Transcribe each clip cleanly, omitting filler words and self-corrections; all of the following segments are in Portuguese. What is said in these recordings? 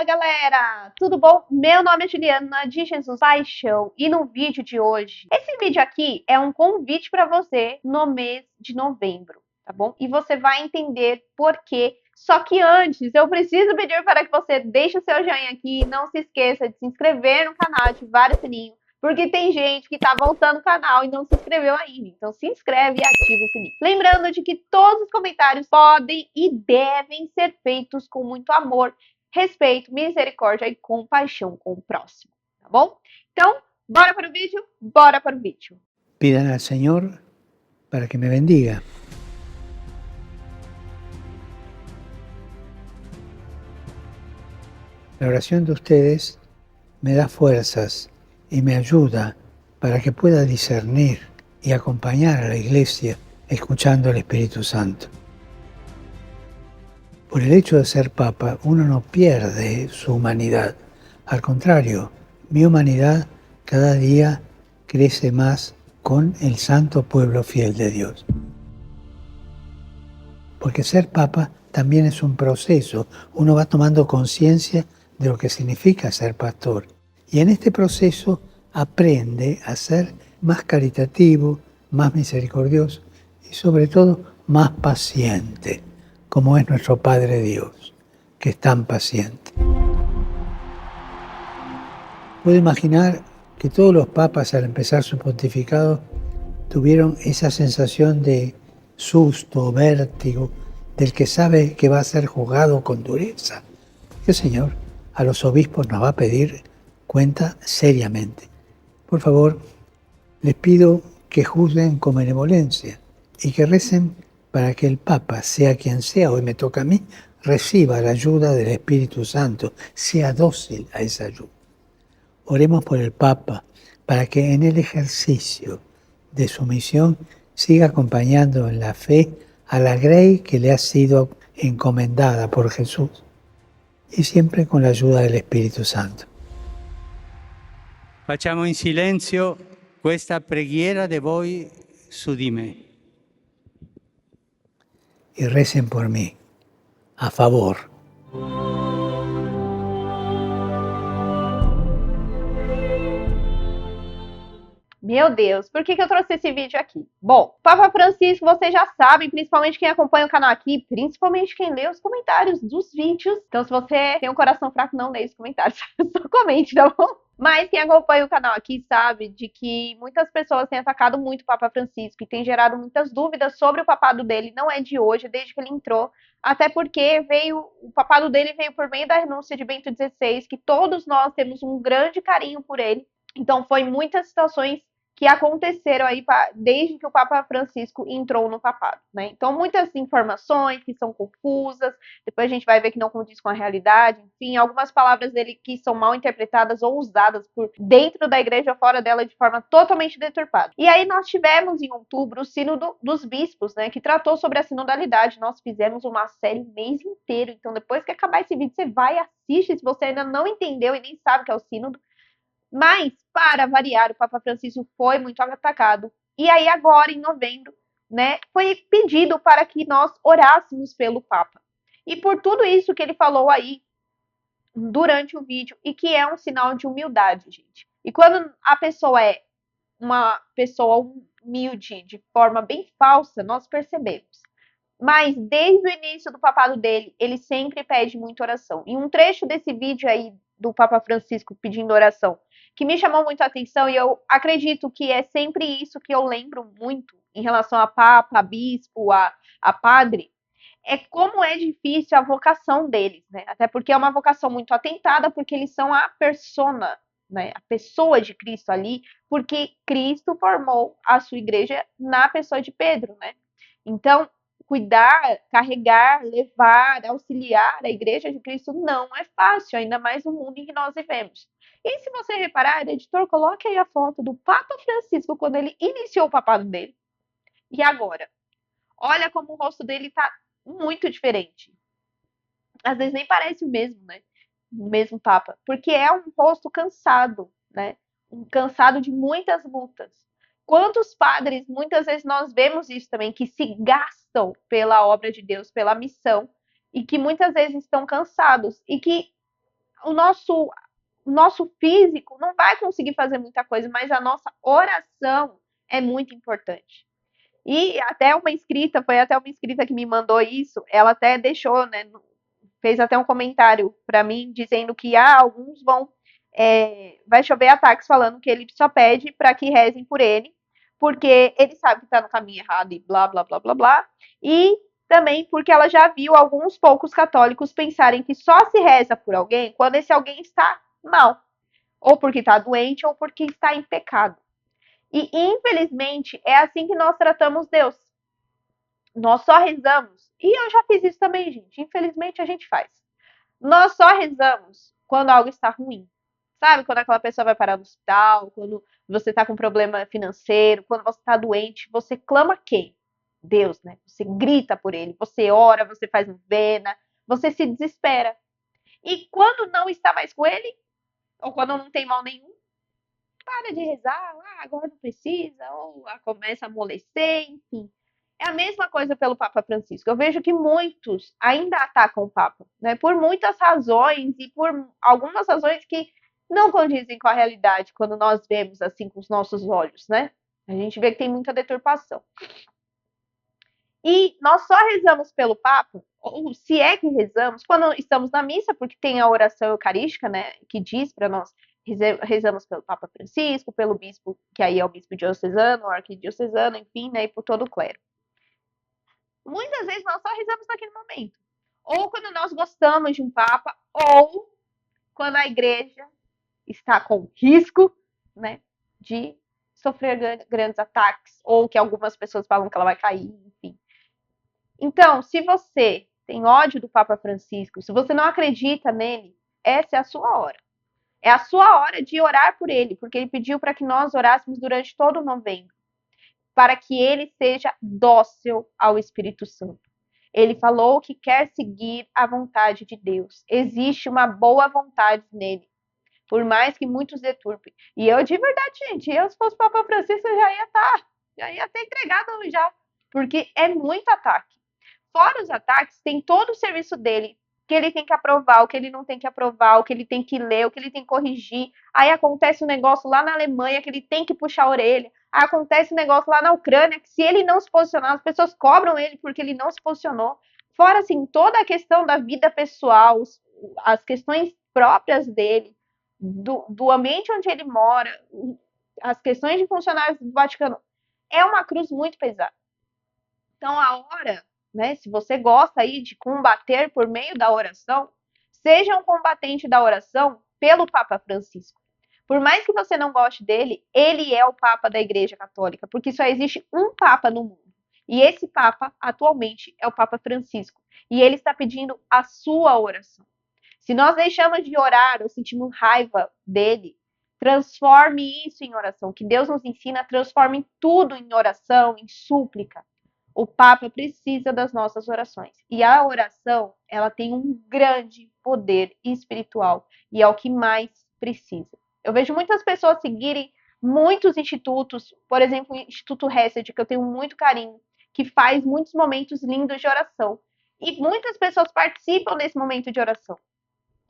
Fala galera, tudo bom? Meu nome é Juliana de Jesus Paixão e no vídeo de hoje, esse vídeo aqui é um convite para você no mês de novembro, tá bom? E você vai entender por quê. Só que antes, eu preciso pedir para que você deixe o seu joinha aqui, não se esqueça de se inscrever no canal, ativar o sininho, porque tem gente que tá voltando o canal e não se inscreveu ainda. Então se inscreve e ativa o sininho. Lembrando de que todos os comentários podem e devem ser feitos com muito amor, respeito, misericórdia e compaixão com o próximo, tá bom? Então, bora para o vídeo? Bora para o vídeo. Pidan al Señor para que me bendiga. La oración de ustedes me da fuerzas y me ayuda para que pueda discernir y acompañar a la Iglesia escuchando al Espíritu Santo. Por el hecho de ser Papa, uno no pierde su humanidad. Al contrario, mi humanidad cada día crece más con el santo pueblo fiel de Dios. Porque ser Papa también es un proceso. Uno va tomando conciencia de lo que significa ser pastor. Y en este proceso aprende a ser más caritativo, más misericordioso y sobre todo más paciente, como es nuestro Padre Dios, que es tan paciente. Puedo imaginar que todos los papas al empezar su pontificado tuvieron esa sensación de susto, vértigo, del que sabe que va a ser juzgado con dureza. El Señor a los obispos nos va a pedir cuenta seriamente. Por favor, les pido que juzguen con benevolencia y que recen para que el Papa, sea quien sea, hoy me toca a mí, reciba la ayuda del Espíritu Santo, sea dócil a esa ayuda. Oremos por el Papa para que en el ejercicio de su misión siga acompañando en la fe a la grey que le ha sido encomendada por Jesús y siempre con la ayuda del Espíritu Santo. Facciamo in silenzio questa preghiera de voi su di me. Y recen por mí, a favor. Meu Deus, por que eu trouxe esse vídeo aqui? Bom, Papa Francisco, vocês já sabem, principalmente quem acompanha o canal aqui, principalmente quem lê os comentários dos vídeos. Então, se você tem um coração fraco, não leia os comentários, só comente, tá bom? Mas quem acompanha o canal aqui sabe de que muitas pessoas têm atacado muito o Papa Francisco e tem gerado muitas dúvidas sobre o papado dele. Não é de hoje, desde que ele entrou. Até porque o papado dele veio por meio da renúncia de Bento XVI, que todos nós temos um grande carinho por ele. Então, foi muitas situações que aconteceram aí desde que o Papa Francisco entrou no papado, né? Então, muitas informações que são confusas, depois a gente vai ver que não condiz com a realidade, enfim, algumas palavras dele que são mal interpretadas ou usadas por dentro da igreja ou fora dela de forma totalmente deturpada. E aí nós tivemos em outubro o Sínodo dos Bispos, né, que tratou sobre a sinodalidade. Nós fizemos uma série o mês inteiro, então depois que acabar esse vídeo, você vai e assiste se você ainda não entendeu e nem sabe o que é o Sínodo. Mas, para variar, o Papa Francisco foi muito atacado. E aí, agora, em novembro, né, foi pedido para que nós orássemos pelo Papa. E por tudo isso que ele falou aí durante o vídeo, e que é um sinal de humildade, gente. E quando a pessoa é uma pessoa humilde de forma bem falsa, nós percebemos. Mas desde o início do papado dele, ele sempre pede muita oração. E um trecho desse vídeo aí do Papa Francisco pedindo oração, que me chamou muito a atenção, e eu acredito que é sempre isso que eu lembro muito em relação a Papa, a Bispo, a Padre, é como é difícil a vocação deles, né? Até porque é uma vocação muito atentada, porque eles são a persona, né? A pessoa de Cristo ali, porque Cristo formou a sua igreja na pessoa de Pedro, né? Então, cuidar, carregar, levar, auxiliar a igreja de Cristo não é fácil, ainda mais no mundo em que nós vivemos. E se você reparar, editor, coloque aí a foto do Papa Francisco quando ele iniciou o papado dele. E agora? Olha como o rosto dele está muito diferente. Às vezes nem parece o mesmo, né? O mesmo Papa. Porque é um rosto cansado, né? Cansado de muitas lutas. Quantos padres, muitas vezes nós vemos isso também, que se gastam pela obra de Deus, pela missão, e que muitas vezes estão cansados, e que o nosso físico não vai conseguir fazer muita coisa, mas a nossa oração é muito importante. E foi até uma inscrita que me mandou isso, ela até deixou, né, fez até um comentário para mim, dizendo que alguns vai chover ataques falando que ele só pede para que rezem por ele, porque ele sabe que está no caminho errado e blá, blá, blá, blá, blá, e também porque ela já viu alguns poucos católicos pensarem que só se reza por alguém quando esse alguém está mal, ou porque está doente, ou porque está em pecado. E, infelizmente, é assim que nós tratamos Deus. Nós só rezamos, e eu já fiz isso também, gente, infelizmente a gente faz. Nós só rezamos quando algo está ruim. Sabe, quando aquela pessoa vai parar no hospital, quando você está com problema financeiro, quando você está doente, você clama quem? Deus, né? Você grita por ele, você ora, você faz novena, você se desespera. E quando não está mais com ele, ou quando não tem mal nenhum, para de rezar, agora não precisa, ou começa a amolecer, enfim. É a mesma coisa pelo Papa Francisco. Eu vejo que muitos ainda atacam o Papa, né? Por muitas razões e por algumas razões que não condizem com a realidade quando nós vemos assim com os nossos olhos, né? A gente vê que tem muita deturpação. E nós só rezamos pelo Papa, ou se é que rezamos, quando estamos na missa, porque tem a oração eucarística, né? Que diz para nós rezamos pelo Papa Francisco, pelo bispo, que aí é o bispo diocesano, o arquidiocesano, enfim, né? E por todo o clero. Muitas vezes nós só rezamos naquele momento. Ou quando nós gostamos de um Papa, ou quando a igreja está com risco, né, de sofrer grandes ataques, ou que algumas pessoas falam que ela vai cair, enfim. Então, se você tem ódio do Papa Francisco, se você não acredita nele, essa é a sua hora. É a sua hora de orar por ele, porque ele pediu para que nós orássemos durante todo o novembro, para que ele seja dócil ao Espírito Santo. Ele falou que quer seguir a vontade de Deus. Existe uma boa vontade nele, por mais que muitos deturpem. E eu, de verdade, gente, se fosse Papa Francisco, eu já ia ter entregado já, porque é muito ataque. Fora os ataques, tem todo o serviço dele, que ele tem que aprovar, o que ele não tem que aprovar, o que ele tem que ler, o que ele tem que corrigir. Aí acontece um negócio lá na Alemanha que ele tem que puxar a orelha. Aí acontece um negócio lá na Ucrânia que se ele não se posicionar, as pessoas cobram ele porque ele não se posicionou. Fora, assim, toda a questão da vida pessoal, as questões próprias dele, do ambiente onde ele mora, as questões de funcionários do Vaticano. É uma cruz muito pesada. Então, a hora, né, se você gosta aí de combater por meio da oração, seja um combatente da oração pelo Papa Francisco. Por mais que você não goste dele, ele é o Papa da Igreja Católica, porque só existe um Papa no mundo. E esse Papa, atualmente, é o Papa Francisco. E ele está pedindo a sua oração. Se nós deixamos de orar ou sentimos raiva dele, transforme isso em oração. Que Deus nos ensina, transforme tudo em oração, em súplica. O Papa precisa das nossas orações. E a oração, ela tem um grande poder espiritual e é o que mais precisa. Eu vejo muitas pessoas seguirem muitos institutos, por exemplo, o Instituto Hesed, que eu tenho muito carinho, que faz muitos momentos lindos de oração. E muitas pessoas participam desse momento de oração,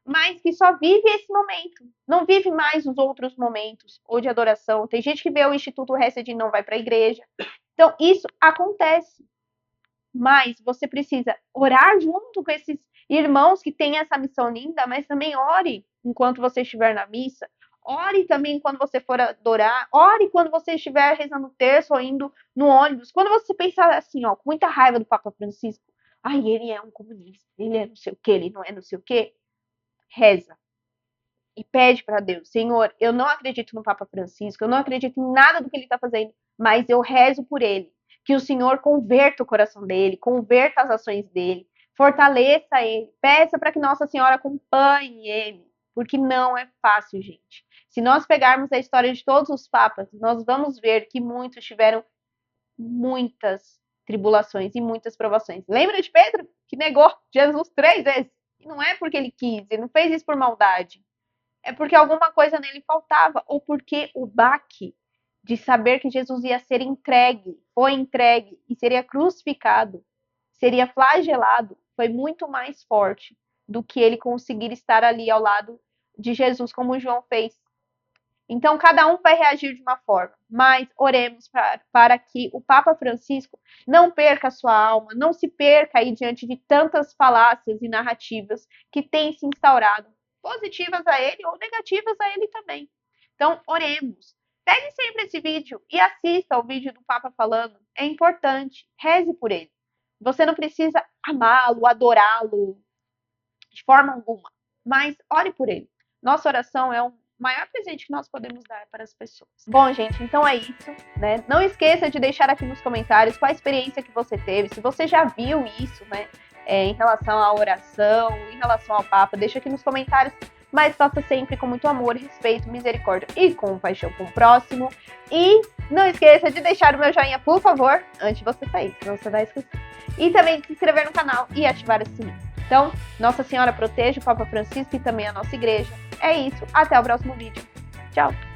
mas que só vive esse momento, não vive mais os outros momentos, ou de adoração. Tem gente que vê o Instituto Hesed e não vai para a igreja. Então, isso acontece. Mas você precisa orar junto com esses irmãos que têm essa missão linda, mas também ore enquanto você estiver na missa. Ore também quando você for adorar. Ore quando você estiver rezando o terço ou indo no ônibus. Quando você pensar assim, ó, com muita raiva do Papa Francisco. Ai, ele é um comunista, ele é não sei o que, ele não é não sei o que. Reza. E pede para Deus, Senhor, eu não acredito no Papa Francisco, eu não acredito em nada do que ele está fazendo, mas eu rezo por ele. Que o Senhor converta o coração dele, converta as ações dele, fortaleça ele, peça para que Nossa Senhora acompanhe ele, porque não é fácil, gente. Se nós pegarmos a história de todos os papas, nós vamos ver que muitos tiveram muitas tribulações e muitas provações. Lembra de Pedro, que negou Jesus 3 vezes? E não é porque ele quis, ele não fez isso por maldade. É porque alguma coisa nele faltava, ou porque o baque de saber que Jesus ia ser entregue, foi entregue e seria crucificado, seria flagelado, foi muito mais forte do que ele conseguir estar ali ao lado de Jesus, como o João fez. Então, cada um vai reagir de uma forma, mas oremos para que o Papa Francisco não perca a sua alma, não se perca aí diante de tantas falácias e narrativas que têm se instaurado, positivas a ele ou negativas a ele também. Então, oremos. Pegue sempre esse vídeo e assista ao vídeo do Papa falando. É importante, reze por ele. Você não precisa amá-lo, adorá-lo de forma alguma, mas ore por ele. Nossa oração é o maior presente que nós podemos dar para as pessoas. Bom, gente, então é isso, né? Não esqueça de deixar aqui nos comentários qual a experiência que você teve, se você já viu isso, né? Em relação à oração, em relação ao Papa, deixa aqui nos comentários, mas faça sempre com muito amor, respeito, misericórdia e compaixão com o próximo. E não esqueça de deixar o meu joinha, por favor, antes de você sair, senão você vai esquecer. E também de se inscrever no canal e ativar esse sininho. Então, Nossa Senhora proteja o Papa Francisco e também a nossa igreja. É isso, até o próximo vídeo. Tchau!